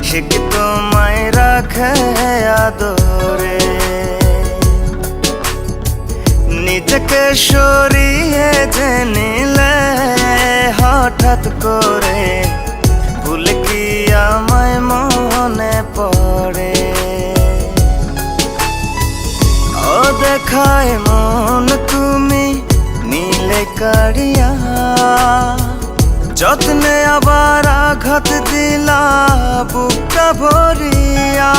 সে কি তোমায় রাখে আদরে। নিজেকে সরিয়ে যে নিলে হঠাৎ করে, ভুলে কি আমায় মনে পড়ে। ও দেখায় মন তুমি নীলে কাড়িয়া, যত্নে আবার আঘাত দিলা বুকটা ভরিয়া।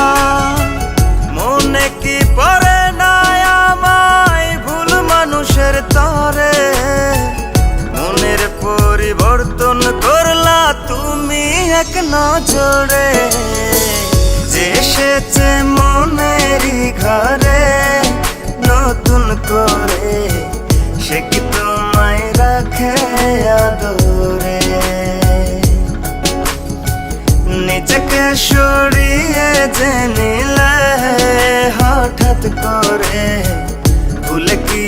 মনে কি পড়ে না আমায় ভুল মানুষের তরে, মনের পরিবর্তন করলা তুমি এক নজরে। যে এসেছে মনেরই ঘরে নতুন করে, সে কি তোমায় রাখে আদরে। নিজেকে সরিয়ে যে নিলে হঠাৎ করে, ভুলে কি